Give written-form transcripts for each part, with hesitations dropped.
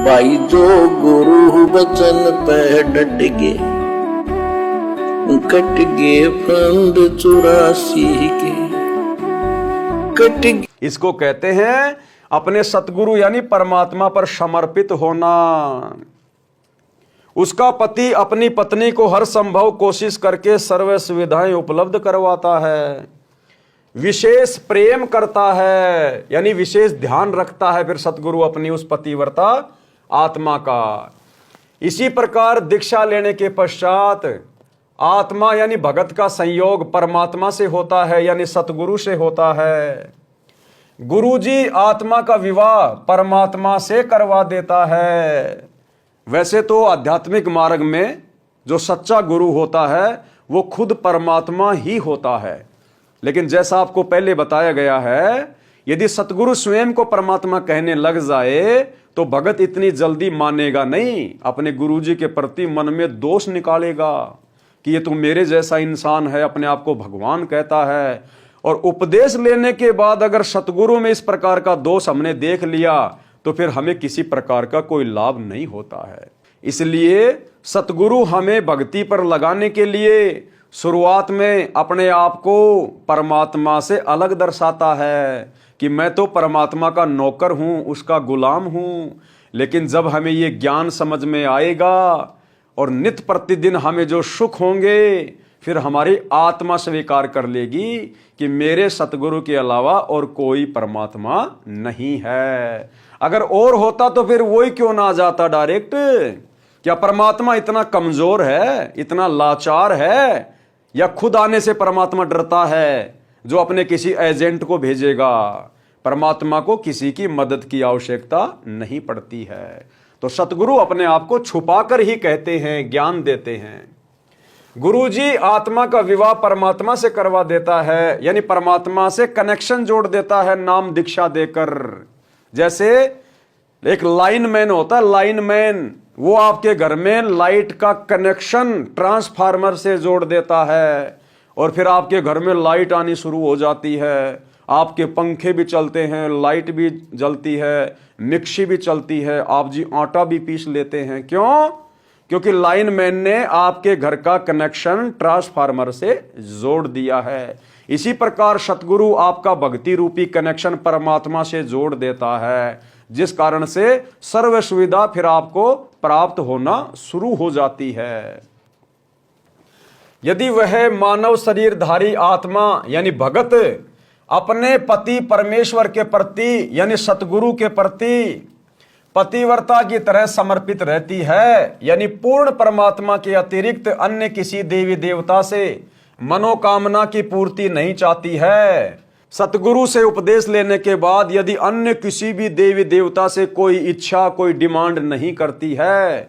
भाई जो गुरु बचन पे डट गए, कट गए फंद 84 के, कट गए। इसको कहते हैं अपने सतगुरु यानी परमात्मा पर समर्पित होना। उसका पति अपनी पत्नी को हर संभव कोशिश करके सर्व सुविधाएं उपलब्ध करवाता है, विशेष प्रेम करता है यानी विशेष ध्यान रखता है फिर सतगुरु अपनी उस पतिव्रता आत्मा का। इसी प्रकार दीक्षा लेने के पश्चात आत्मा यानी भगत का संयोग परमात्मा से होता है यानी सतगुरु से होता है। गुरुजी आत्मा का विवाह परमात्मा से करवा देता है। वैसे तो आध्यात्मिक मार्ग में जो सच्चा गुरु होता है वो खुद परमात्मा ही होता है, लेकिन जैसा आपको पहले बताया गया है, यदि सतगुरु स्वयं को परमात्मा कहने लग जाए तो भगत इतनी जल्दी मानेगा नहीं। अपने गुरुजी के प्रति मन में दोष निकालेगा कि ये तो मेरे जैसा इंसान है, अपने आप को भगवान कहता है। और उपदेश लेने के बाद अगर सतगुरु में इस प्रकार का दोष हमने देख लिया तो फिर हमें किसी प्रकार का कोई लाभ नहीं होता है। इसलिए सतगुरु हमें भक्ति पर लगाने के लिए शुरुआत में अपने आप को परमात्मा से अलग दर्शाता है कि मैं तो परमात्मा का नौकर हूं, उसका गुलाम हूं। लेकिन जब हमें ये ज्ञान समझ में आएगा और नित्य प्रतिदिन हमें जो सुख होंगे, फिर हमारी आत्मा स्वीकार कर लेगी कि मेरे सतगुरु के अलावा और कोई परमात्मा नहीं है। अगर और होता तो फिर वही क्यों ना आ जाता डायरेक्ट। क्या परमात्मा इतना कमजोर है, इतना लाचार है, या खुद आने से परमात्मा डरता है जो अपने किसी एजेंट को भेजेगा? परमात्मा को किसी की मदद की आवश्यकता नहीं पड़ती है। तो सतगुरु अपने आप को छुपाकर ही कहते हैं, ज्ञान देते हैं। गुरुजी आत्मा का विवाह परमात्मा से करवा देता है यानी परमात्मा से कनेक्शन जोड़ देता है नाम दीक्षा देकर। जैसे एक लाइनमैन होता है, लाइनमैन वो आपके घर में लाइट का कनेक्शन ट्रांसफार्मर से जोड़ देता है और फिर आपके घर में लाइट आनी शुरू हो जाती है। आपके पंखे भी चलते हैं, लाइट भी जलती है, मिक्सी भी चलती है, आप जी आटा भी पीस लेते हैं। क्यों? क्योंकि लाइनमैन ने आपके घर का कनेक्शन ट्रांसफार्मर से जोड़ दिया है। इसी प्रकार सतगुरु आपका भक्ति रूपी कनेक्शन परमात्मा से जोड़ देता है, जिस कारण से सर्व सुविधा फिर आपको प्राप्त होना शुरू हो जाती है। यदि वह मानव शरीरधारी आत्मा यानी भगत अपने पति परमेश्वर के प्रति यानी सतगुरु के प्रति पतिव्रता की तरह समर्पित रहती है, यानी पूर्ण परमात्मा के अतिरिक्त अन्य किसी देवी देवता से मनोकामना की पूर्ति नहीं चाहती है, सतगुरु से उपदेश लेने के बाद यदि अन्य किसी भी देवी देवता से कोई इच्छा, कोई डिमांड नहीं करती है,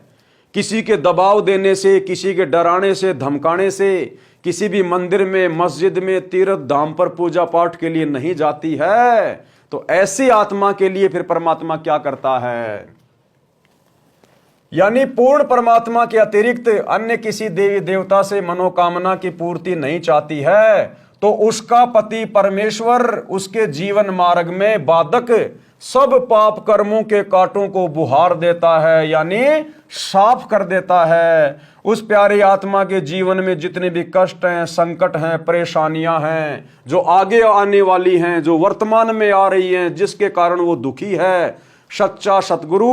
किसी के दबाव देने से, किसी के डराने से, धमकाने से, किसी भी मंदिर में, मस्जिद में, तीर्थ धाम पर पूजा पाठ के लिए नहीं जाती है, तो ऐसी आत्मा के लिए फिर परमात्मा क्या करता है? यानी पूर्ण परमात्मा के अतिरिक्त अन्य किसी देवी देवता से मनोकामना की पूर्ति नहीं चाहती है, तो उसका पति परमेश्वर उसके जीवन मार्ग में बाधक सब पाप कर्मों के कांटों को बुहार देता है, यानी साफ कर देता है। उस प्यारी आत्मा के जीवन में जितने भी कष्ट हैं, संकट हैं, परेशानियां हैं, जो आगे आने वाली हैं, जो वर्तमान में आ रही हैं, जिसके कारण वो दुखी है, सच्चा सतगुरु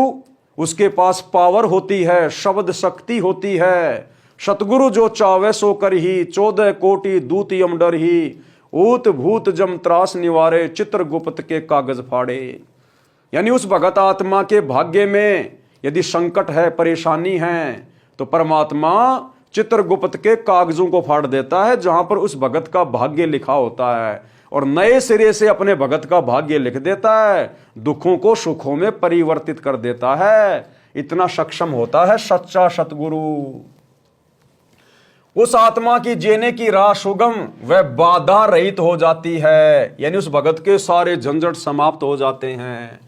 उसके पास पावर होती है, शब्द शक्ति होती है। सतगुरु जो चावे सो कर ही 14 कोटि दूत यम डर ही, ऊत भूत जम त्रास निवारे, चित्रगुप्त के कागज फाड़े। यानी उस भगत आत्मा के भाग्य में यदि संकट है, परेशानी है, तो परमात्मा चित्रगुप्त के कागजों को फाड़ देता है जहां पर उस भगत का भाग्य लिखा होता है, और नए सिरे से अपने भगत का भाग्य लिख देता है, दुखों को सुखों में परिवर्तित कर देता है। इतना सक्षम होता है सच्चा सतगुरु। उस आत्मा की जीने की राह सुगम व बाधा रहित हो जाती है, यानी उस भगत के सारे झंझट समाप्त हो जाते हैं,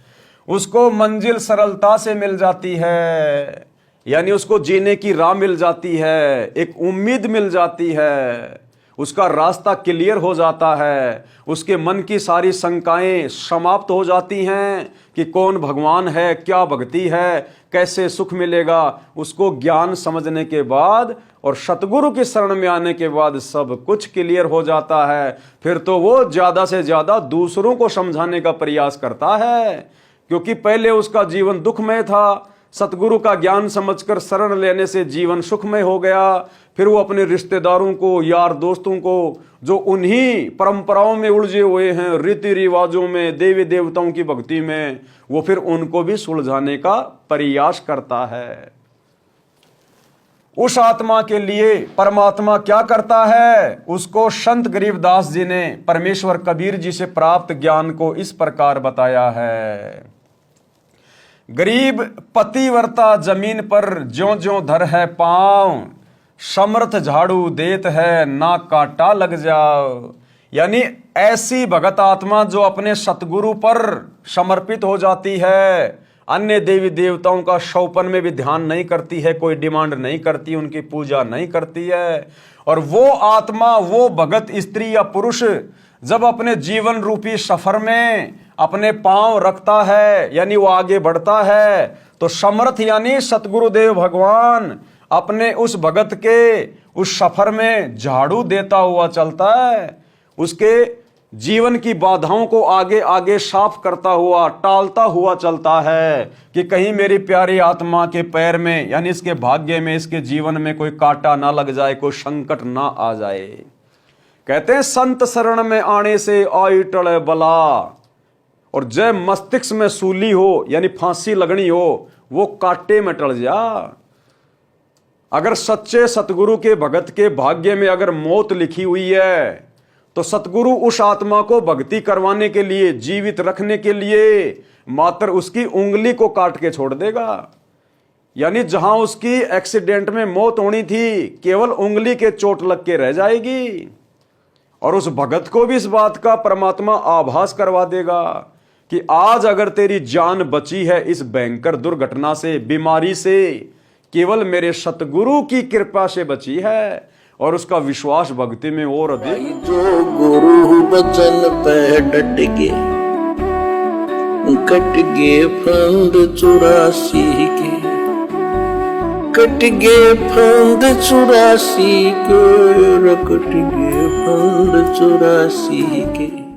उसको मंजिल सरलता से मिल जाती है, यानी उसको जीने की राह मिल जाती है, एक उम्मीद मिल जाती है। उसका रास्ता क्लियर हो जाता है, उसके मन की सारी शंकाएं समाप्त हो जाती हैं कि कौन भगवान है, क्या भक्ति है, कैसे सुख मिलेगा। उसको ज्ञान समझने के बाद और सतगुरु की शरण में आने के बाद सब कुछ क्लियर हो जाता है। फिर तो वो ज्यादा से ज्यादा दूसरों को समझाने का प्रयास करता है, क्योंकि पहले उसका जीवन दुखमय था। सतगुरु का ज्ञान समझकर शरण लेने से जीवन सुखमय हो गया। फिर वो अपने रिश्तेदारों को, यार दोस्तों को, जो उन्हीं परंपराओं में उलझे हुए हैं, रीति रिवाजों में, देवी देवताओं की भक्ति में, वो फिर उनको भी सुलझाने का प्रयास करता है। उस आत्मा के लिए परमात्मा क्या करता है, उसको संत गरीबदास जी ने परमेश्वर कबीर जी से प्राप्त ज्ञान को इस प्रकार बताया है। गरीब पतिव्रता जमीन पर ज्यों ज्यों धर है पांव, समर्थ झाड़ू देत है ना कांटा लग जाओ। यानी ऐसी भगत आत्मा जो अपने सतगुरु पर समर्पित हो जाती है, अन्य देवी देवताओं का शौपन में भी ध्यान नहीं करती है, कोई डिमांड नहीं करती, उनकी पूजा नहीं करती है। और वो आत्मा, वो भगत स्त्री या पुरुष जब अपने जीवन रूपी सफर में अपने पांव रखता है, यानी वो आगे बढ़ता है, तो समर्थ यानी सतगुरुदेव भगवान अपने उस भगत के उस सफर में झाड़ू देता हुआ चलता है। उसके जीवन की बाधाओं को आगे आगे साफ करता हुआ, टालता हुआ चलता है कि कहीं मेरी प्यारी आत्मा के पैर में, यानी इसके भाग्य में, इसके जीवन में कोई कांटा ना लग जाए, कोई संकट ना आ जाए। कहते हैं संत शरण में आने से आई टले बला, और जय मस्तिष्क में सूली हो, यानी फांसी लगनी हो, वो कांटे में टल जा। अगर सच्चे सतगुरु के भगत के भाग्य में अगर मौत लिखी हुई है, तो सतगुरु उस आत्मा को भक्ति करवाने के लिए, जीवित रखने के लिए मात्र उसकी उंगली को काट के छोड़ देगा। यानी जहां उसकी एक्सीडेंट में मौत होनी थी, केवल उंगली के चोट लग के रह जाएगी। और उस भगत को भी इस बात का परमात्मा आभास करवा देगा कि आज अगर तेरी जान बची है इस भयंकर दुर्घटना से, बीमारी से, केवल मेरे सतगुरु की कृपा से बची है। और उसका विश्वास भक्ति में और अधिक। जो गुरु बचन पे डट के, कट गे फंद 84 के, कट गे फंद 84 के, कट गे फंद 84 के।